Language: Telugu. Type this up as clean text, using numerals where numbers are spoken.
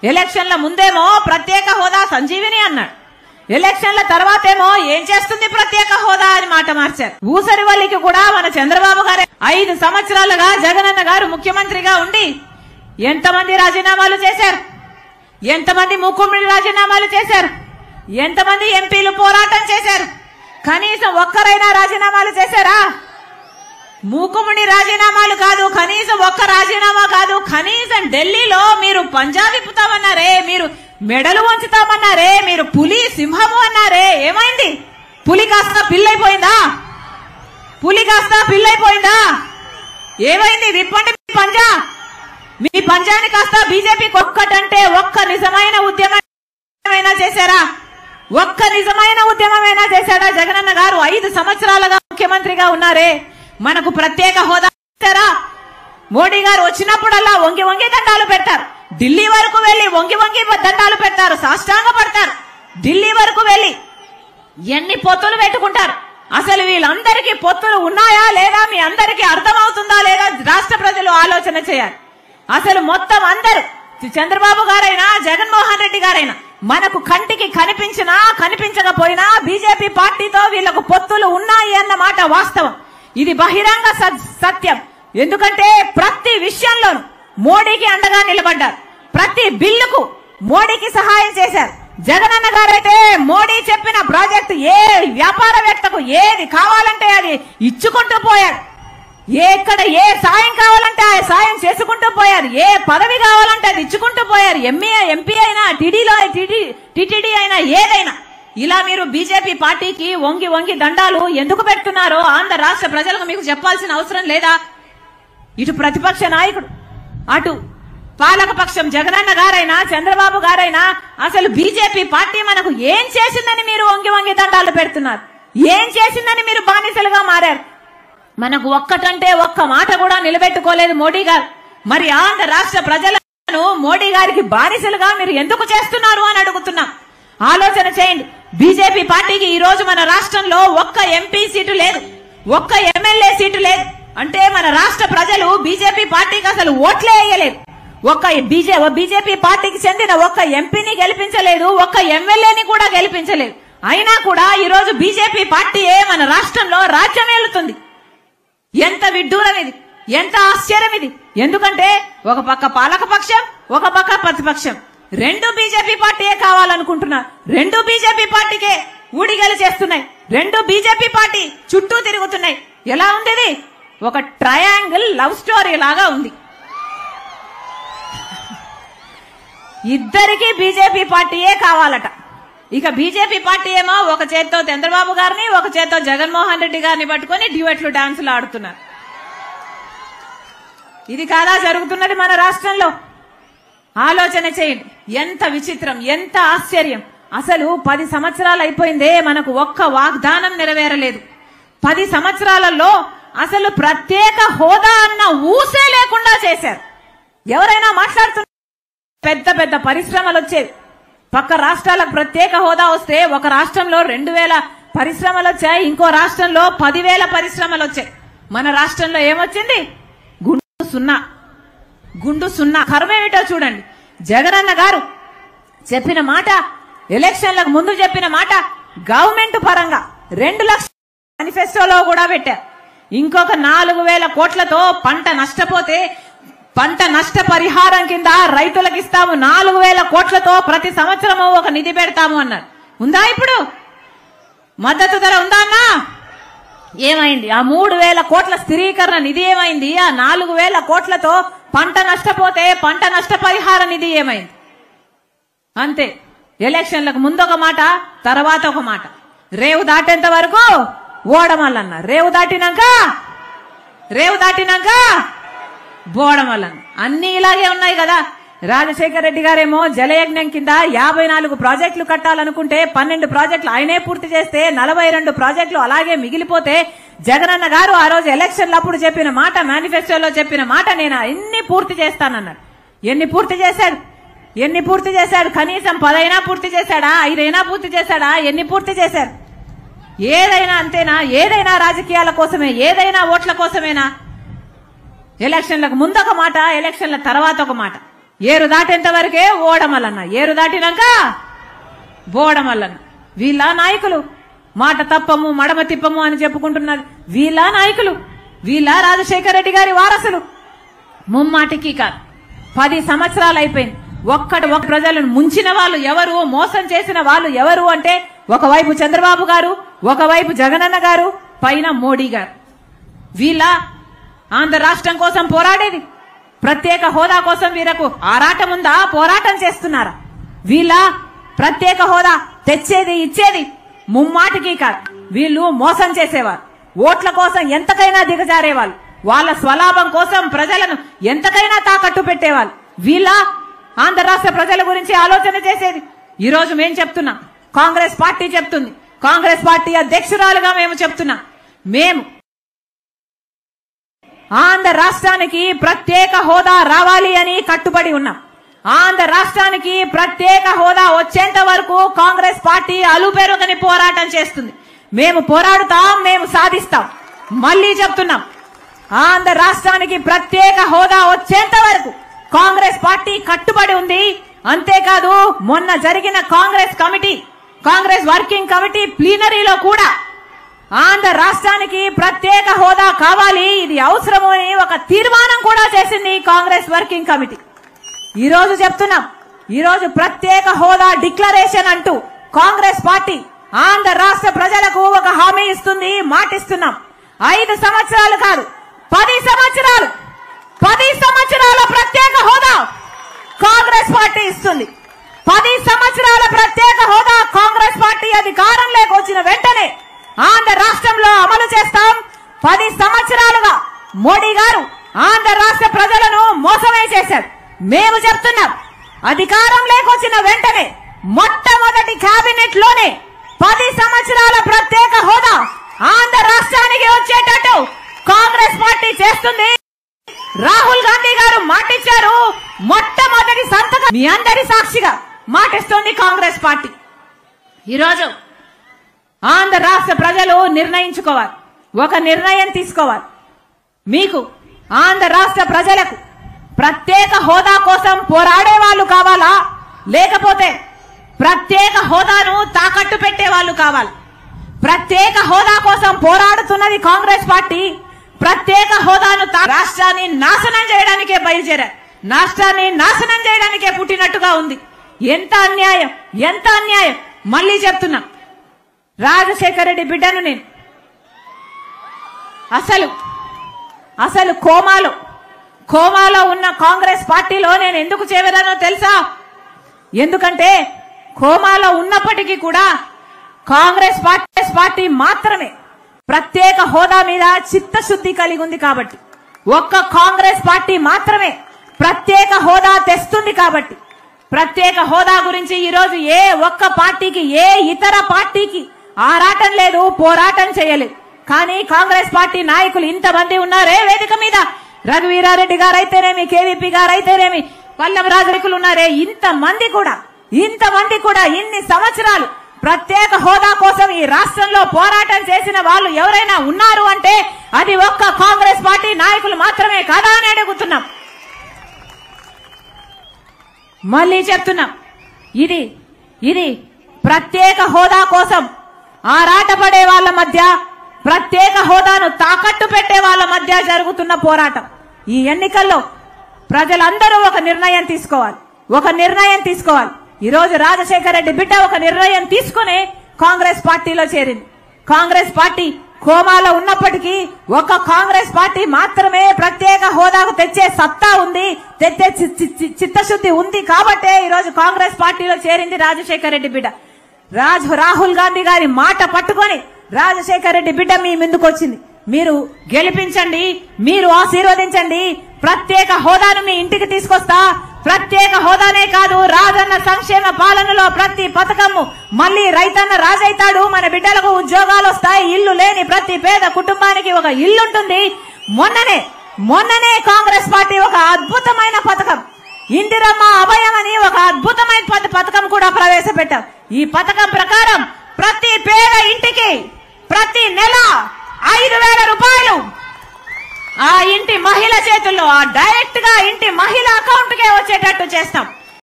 ఎలక్షన్ల ముందేమో ప్రత్యేక హోదా సంజీవిని అన్నాడు, ఎలక్షన్ల తర్వాతేమో ఏం చేస్తుంది ప్రత్యేక హోదా అని మాట మార్చారు. ఊసరివల్లికి కూడా మన చంద్రబాబు గారే 5 సంవత్సరాలుగా జగనన్న గారు ముఖ్యమంత్రిగా ఉండి ఎంతమంది రాజీనామాలు చేశారు, ఎంతమంది ముఖ్యమంత్రి రాజీనామాలు చేశారు, ఎంతమంది ఎంపీలు పోరాటం చేశారు, కనీసం ఒక్కరైనా రాజీనామాలు చేశారా? మూకుముడి రాజీనామాలు కాదు, కనీసం ఒక్క రాజీనామా కాదు, కనీసం ఢిల్లీలో మీరు పంజాబ్ ఇప్పుతామన్నారే, మీరు మెడలు వంచుతామన్నారే, మీరు పులి సింహము అన్నారే, ఏమైంది? పులి కాస్త పిల్లైపోయిందా? పులి కాస్త పిల్లైపోయిందా? ఏమైంది? విప్పండి మీ పంజా, మీ పంజాని కాస్త బీజేపీ ఒక్కటంటే ఒక్క నిజమైన ఉద్యమమైనా చేశారా? ఒక్క నిజమైన ఉద్యమమైనా చేశాడా జగనన్న గారు? 5 సంవత్సరాలుగా ముఖ్యమంత్రిగా ఉన్నారే, మనకు ప్రత్యేక హోదా ఇచ్చారా? మోడీ గారు వచ్చినప్పుడల్లా వంగి వంగి దండాలు పెడతారు, ఢిల్లీ వరకు వెళ్లి వంగి వంగి దండాలు పెడతారు, సాష్టాంగ పడతారు, ఢిల్లీ వరకు వెళ్లి ఎన్ని పొత్తులు పెట్టుకుంటారు. అసలు వీళ్ళందరికీ పొత్తులు ఉన్నాయా లేదా మీ అందరికీ అర్థమవుతుందా లేదా రాష్ట్ర ప్రజలు ఆలోచన చేయాలి. అసలు మొత్తం అందరూ చంద్రబాబు గారైనా జగన్మోహన్ రెడ్డి గారైనా మనకు కంటికి కనిపించినా కనిపించకపోయినా బీజేపీ పార్టీతో వీళ్లకు పొత్తులు ఉన్నాయి అన్న మాట వాస్తవం. ఇది బహిరంగ సత్యం. ఎందుకంటే ప్రతి విషయంలోనూ మోడీకి అండగా నిలబడ్డారు, ప్రతి బిల్లుకు మోడీకి సహాయం చేశారు. జగనన్న గారైతే మోడీ చెప్పిన ప్రాజెక్టు ఏ వ్యాపారవేత్తకు ఏది కావాలంటే అది ఇచ్చుకుంటూ పోయారు, ఎక్కడ ఏ సాయం కావాలంటే ఆ సాయం చేసుకుంటూ పోయారు, ఏ పదవి కావాలంటే అది ఇచ్చుకుంటూ పోయారు, ఎంపీ అయినా టిటిడి అయినా ఏదైనా. ఇలా మీరు బీజేపీ పార్టీకి వంగి వంగి దండాలు ఎందుకు పెడుతున్నారో ఆంధ్ర రాష్ట్ర ప్రజలకు మీకు చెప్పాల్సిన అవసరం లేదా? ఇటు ప్రతిపక్ష నాయకుడు, అటు పాలకపక్షం జగనన్న గారైనా చంద్రబాబు గారైనా అసలు బీజేపీ పార్టీ మనకు ఏం చేసిందని మీరు వంగి వంగి దండాలు పెడుతున్నారు? ఏం చేసిందని మీరు బానిసలుగా మారారు? మనకు ఒక్కటంటే ఒక్క మాట కూడా నిలబెట్టుకోలేదు మోడీ గారు. మరి ఆంధ్ర రాష్ట్ర ప్రజలను మోడీ గారికి బానిసలుగా మీరు ఎందుకు చేస్తున్నారు అని అడుగుతున్నాం. ఆలోచన చేయండి. బీజేపీ పార్టీకి ఈ రోజు మన రాష్ట్రంలో ఒక్క ఎంపీ సీటు లేదు, ఒక్క ఎమ్మెల్యే సీటు లేదు. అంటే మన రాష్ట్ర ప్రజలు బీజేపీ పార్టీకి అసలు ఓట్లే వేయలేదు. ఒక్క బీజేపీ పార్టీకి చెందిన ఒక్క ఎంపీని గెలిపించలేదు, ఒక్క ఎమ్మెల్యేని కూడా గెలిపించలేదు. అయినా కూడా ఈ రోజు బీజేపీ పార్టీయే మన రాష్ట్రంలో రాజ్యం ఏలుతుంది. ఎంత విడ్డూరం ఇది, ఎంత ఆశ్చర్యం ఇది. ఎందుకంటే ఒక పక్క పాలకపక్షం, ఒక పక్క ప్రతిపక్షం, రెండు బీజేపీ పార్టీయే కావాలనుకుంటున్నారు, రెండు బీజేపీ పార్టీకే ఊడిగలు చేస్తున్నాయి, రెండు బీజేపీ పార్టీ చుట్టూ తిరుగుతున్నాయి. ఎలా ఉంది ఇది? ఒక ట్రయాంగిల్ లవ్ స్టోరీ లాగా ఉంది. ఇద్దరికి బీజేపీ పార్టీయే కావాలట. ఇక బీజేపీ పార్టీ ఏమో ఒక చేత్తో చంద్రబాబు గారిని, ఒక చేత్తో జగన్మోహన్ రెడ్డి గారిని పట్టుకుని డ్యూయెట్లు డాన్సులు ఆడుతున్నారు. ఇది కాదా జరుగుతున్నది మన రాష్ట్రంలో? ఆలోచన చేయండి. ఎంత విచిత్రం, ఎంత ఆశ్చర్యం. అసలు 10 సంవత్సరాలు అయిపోయిందే, మనకు ఒక్క వాగ్దానం నెరవేరలేదు. 10 సంవత్సరాలలో అసలు ప్రత్యేక హోదా అన్న ఊసే లేకుండా చేశారు. ఎవరైనా మాట్లాడుతున్నారు, పెద్ద పెద్ద పరిశ్రమలు వచ్చేవి. పక్క రాష్ట్రాలకు ప్రత్యేక హోదా వస్తే ఒక రాష్ట్రంలో 2000 పరిశ్రమలు వచ్చాయి, ఇంకో రాష్ట్రంలో 10,000 పరిశ్రమలు వచ్చాయి. మన రాష్ట్రంలో ఏమొచ్చింది? గుండు సున్నా. కర్మేమిటో చూడండి. జగనన్న గారు చెప్పిన మాట, ఎలక్షన్లకు ముందు చెప్పిన మాట, గవర్నమెంట్ పరంగా 2 లక్షల మేనిఫెస్టోలో కూడా పెట్టారు. ఇంకొక 4,000 కోట్లతో పంట నష్టపోతే పంట నష్ట పరిహారం కింద రైతులకు ఇస్తాము, 4,000 కోట్లతో ప్రతి సంవత్సరము ఒక నిధి పెడతాము అన్నారు. ఉందా? ఇప్పుడు మద్దతు ధర ఉందా అన్నా? ఏమైంది? ఆ 3,000 కోట్ల స్థిరీకరణ నిధి ఏమైంది? ఆ 4,000 కోట్లతో పంట నష్టపోతే పంట నష్ట పరిహార నిధి ఏమైంది? అంతే. ఎలక్షన్లకు ముందు ఒక మాట, తర్వాత ఒక మాట. రేవు దాటేంత వరకు ఓడమల్లన్న, రేవు దాటినాక బోడమల్లన్న. అన్ని ఇలాగే ఉన్నాయి కదా. రాజశేఖర రెడ్డి గారేమో జలయజ్ఞం కింద 54 ప్రాజెక్టులు కట్టాలనుకుంటే 12 ప్రాజెక్టులు ఆయనే పూర్తి చేస్తే 42 ప్రాజెక్టులు అలాగే మిగిలిపోతే, జగనన్న గారు ఆ రోజు ఎలక్షన్లప్పుడు చెప్పిన మాట, మేనిఫెస్టోలో చెప్పిన మాట, నేను అన్ని పూర్తి చేస్తానన్నాడు. ఎన్ని పూర్తి చేశాడు? కనీసం 10 అయినా పూర్తి చేశాడా? 5 అయినా పూర్తి చేశాడా? ఎన్ని పూర్తి చేశారు? ఏదైనా అంతేనా? ఏదైనా రాజకీయాల కోసమే, ఏదైనా ఓట్ల కోసమేనా? ఎలక్షన్లకు ముందు ఒక మాట, ఎలక్షన్ల తర్వాత ఒక మాట. ఏరు దాటేంత వరకే ఓడమల్లన్న, ఏరు దాటినాక బోడమల్లన్న. వీళ్ళ నాయకులు మాట తప్పము మడమ తిప్పము అని చెప్పుకుంటున్నది వీళ్ళ నాయకులు, వీళ్ళ రాజశేఖర రెడ్డి గారి వారసులు. ముమ్మాటికి కాదు 10 సంవత్సరాలు అయిపోయింది. ఒక ప్రజలను ముంచిన వాళ్ళు ఎవరు, మోసం చేసిన వాళ్ళు ఎవరు అంటే ఒకవైపు చంద్రబాబు గారు, ఒకవైపు జగనన్న గారు, పైన మోడీ గారు. వీళ్ళ ఆంధ్ర రాష్ట్రం కోసం పోరాడేది, ప్రత్యేక హోదా కోసం వీరకు ఆరాటం ఉందా, పోరాటం చేస్తున్నారా? వీళ్ళ ప్రత్యేక హోదా తెచ్చేది ఇచ్చేది ముమ్మాటికి కాదు. వీళ్ళు మోసం చేసేవారు, ఓట్ల కోసం ఎంతకైనా దిగజారేవాళ్ళు, వాళ్ళ స్వలాభం కోసం ప్రజలను ఎంతకైనా తాకట్టు పెట్టేవాళ్ళు. వీళ్ళ ఆంధ్ర రాష్ట్ర ప్రజల గురించి ఆలోచన చేసేది. ఈ రోజు మేము చెప్తున్నాం, కాంగ్రెస్ పార్టీ చెప్తుంది, కాంగ్రెస్ పార్టీ అధ్యక్షురాలుగా మేము చెప్తున్నాం, మేము ఆంధ్ర రాష్ట్రానికి ప్రత్యేక హోదా రావాలి అని కట్టుబడి ఉన్నాం. ఆంధ్ర రాష్ట్రానికి ప్రత్యేక హోదా వచ్చేంత వరకు కాంగ్రెస్ పార్టీ అలుపెరుగని పోరాటం చేస్తుంది. మేము పోరాడుతాం, మేము సాధిస్తాం. మళ్లీ చెప్తున్నాం, ఆంధ్ర రాష్ట్రానికి ప్రత్యేక హోదా వచ్చేంత వరకు కాంగ్రెస్ పార్టీ కట్టుబడి ఉంది. అంతేకాదు మొన్న జరిగిన కాంగ్రెస్ వర్కింగ్ కమిటీ ప్లీనరీలో కూడా ఆంధ్ర రాష్ట్రానికి ప్రత్యేక హోదా కావాలి, ఇది అవసరము అని ఒక తీర్మానం కూడా చేసింది కాంగ్రెస్ వర్కింగ్ కమిటీ. ఈ రోజు చెప్తున్నాం, ఈ రోజు ప్రత్యేక హోదా డిక్లరేషన్ అంటూ కాంగ్రెస్ పార్టీ ఆంధ్ర రాష్ట్ర ప్రజలకు ఒక హామీ ఇస్తుంది, మాటిస్తున్నాం. 5 సంవత్సరాలు కాదు 10 సంవత్సరాలు, 10 సంవత్సరాల ప్రత్యేక హోదా కాంగ్రెస్ పార్టీ ఇస్తుంది. 10 సంవత్సరాల ప్రత్యేక హోదా కాంగ్రెస్ పార్టీ అధికారంలోకి వచ్చిన వెంటనే ఆంధ్ర రాష్ట్రంలో అమలు చేస్తాం. 10 సంవత్సరాలుగా మోడీ గారు ఆంధ్ర రాష్ట్ర ప్రజలను మోసమే చేశారు. మేము చెప్తున్నాం, అధికారంలోకి వచ్చిన వెంటనే మొట్టమొదటి కేబినెట్ లోనే 10 సంవత్సరాల ప్రత్యేక హోదా ఆంధ్ర రాష్ట్రానికి వచ్చేటట్టు కాంగ్రెస్ పార్టీ చేస్తుంది. రాహుల్ గాంధీ గారు మాటిచ్చారు, మొట్టమొదటి సంతకం మీ అందరి సాక్షిగా మాటిస్తోంది కాంగ్రెస్ పార్టీ. ఈరోజు ఆంధ్ర రాష్ట్ర ప్రజలు నిర్ణయించుకోవాలి, ఒక నిర్ణయం తీసుకోవాలి. మీకు ఆంధ్ర రాష్ట్ర ప్రజలకు ప్రత్యేక హోదా కోసం పోరాడే వాళ్ళు కావాలా, లేకపోతే ప్రత్యేక హోదాను తాకట్టు పెట్టే వాళ్ళు కావాలి? ప్రత్యేక హోదా కోసం పోరాడుతున్నది కాంగ్రెస్ పార్టీ. ప్రత్యేక హోదాను రాష్ట్రాన్ని నాశనం చేయడానికే బయలుదేరారు, రాష్ట్రాన్ని నాశనం చేయడానికే పుట్టినట్టుగా ఉంది. ఎంత అన్యాయం, ఎంత అన్యాయం. మళ్లీ చెప్తున్నా, రాజశేఖర రెడ్డి బిడ్డను నేను. అసలు కోమాలో ఉన్న కాంగ్రెస్ పార్టీలో నేను ఎందుకు చేరానో తెలుసా? ఎందుకంటే కోమాలో ఉన్నప్పటికీ కూడా కాంగ్రెస్ పార్టీ మాత్రమే ప్రత్యేక హోదా మీద చిత్తశుద్ధి కలిగి ఉంది కాబట్టి, ఒక్క కాంగ్రెస్ పార్టీ మాత్రమే ప్రత్యేక హోదా తెస్తుంది కాబట్టి, ప్రత్యేక హోదా గురించి ఈరోజు ఏ ఒక్క పార్టీకి, ఏ ఇతర పార్టీకి ఆరాటం లేదు, పోరాటం చేయలేదు. కానీ కాంగ్రెస్ పార్టీ నాయకులు ఇంతమంది ఉన్నారే వేదిక మీద, రఘువీరారెడ్డి గారైతేనేమి, కేవీపీ గారైతేనేమి, పల్లం రాజరికులు ఉన్నారే, ఇంతమంది కూడా ఇన్ని సంవత్సరాలు ప్రత్యేక హోదా కోసం ఈ రాష్ట్రంలో పోరాటం చేసిన వాళ్ళు ఎవరైనా ఉన్నారు అంటే అది ఒక్క కాంగ్రెస్ పార్టీ నాయకులు మాత్రమే కాదా అని అడుగుతున్నాం. మళ్ళీ చెప్తున్నాం, ఇది ప్రత్యేక హోదా కోసం ఆరాటపడే వాళ్ళ మధ్య, ప్రత్యేక హోదాను తాకట్టు పెట్టే వాళ్ళ మధ్య జరుగుతున్న పోరాటం. ఈ ఎన్నికల్లో ప్రజలందరూ ఒక నిర్ణయం తీసుకోవాలి. ఈ రోజు రాజశేఖర రెడ్డి బిడ్డ ఒక నిర్ణయం తీసుకుని కాంగ్రెస్ పార్టీలో చేరింది. కాంగ్రెస్ పార్టీ కోమాలో ఉన్నప్పటికీ ఒక కాంగ్రెస్ పార్టీ మాత్రమే ప్రత్యేక హోదాకు తెచ్చే సత్తా ఉంది, తెచ్చే చిత్తశుద్ధి ఉంది కాబట్టే ఈ రోజు కాంగ్రెస్ పార్టీలో చేరింది రాజశేఖర రెడ్డి బిడ్డ. రాహుల్ గాంధీ గారి మాట పట్టుకొని రాజశేఖర రెడ్డి బిడ్డ మీ ముందుకు వచ్చింది. మీరు గెలిపించండి, మీరు ఆశీర్వదించండి, ప్రత్యేక హోదాను మీ ఇంటికి తీసుకొస్తా. ప్రత్యేక హోదానే కాదు, రాజన్న సంక్షేమ పాలనలో ప్రతి పథకము మళ్లీ రైతన్న రాజైతాడు, మన బిడ్డలకు ఉద్యోగాలు వస్తాయి, ఇల్లు లేని ప్రతి పేద కుటుంబానికి ఒక ఇల్లుంటుంది. మొన్ననే కాంగ్రెస్ పార్టీ ఒక అద్భుతమైన పథకం, ఇందిరమ్మ అభయం అని ఒక అద్భుతమైన పథకం కూడా ప్రవేశపెట్టాం. ఈ పథకం ప్రకారం ప్రతి పేద ఇంటికి ప్రతి నెల 5,000 రూపాయలు ఆ ఇంటి మహిళ చేతుల్లో డైరెక్ట్ గా ఇంటి మహిళ అకౌంట్ కే వచ్చేటట్టు చేస్తాం.